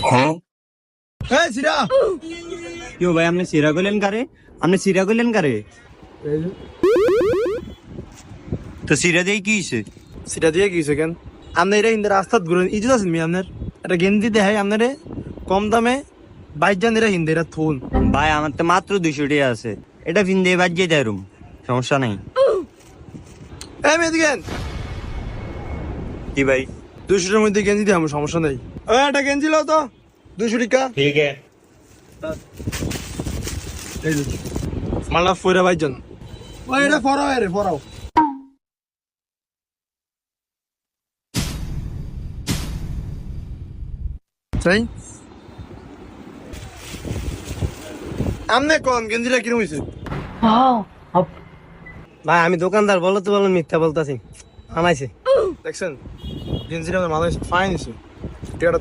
এই সিরা क्यों भाई हमने सिरा को लेन करे हमने सिरा को लेन करे তো সিরা দেই কি হইছে সিরা দিয়ে গিয়েছে কেন আপনি এটা হিন্দু রাস্তাত ঘুরেন ইজ্জত আছেন মি আপনার এটা গেঞ্জি দেখাই আপনারে কম দামে 22 জন এরা হিন্দু এরা থুন ভাই আমার তো মাত্র 200 টাকা আছে এটা ফিন্দে বাজে দেরুম সমস্যা নাই এই মেদিকেন কি ভাই 200 এর মধ্যে গেঞ্জি দিয়ে আমার সমস্যা নেই এটা গেঞ্জি লাও তো 200 টাকা ঠিক আছে এই যে মালা ফয়রা 22 জন ওই এটা ফরাও রে ফরাও তাই আমনে কোন গেঞ্জিটা কিরম হইছে ভাই আমি দোকানদার বলো তো বলো মিথ্যা বলতাছি আমাইছে দেখছেন গেঞ্জিটা আমার মাথায় ফাইন হইছে টিয়াটা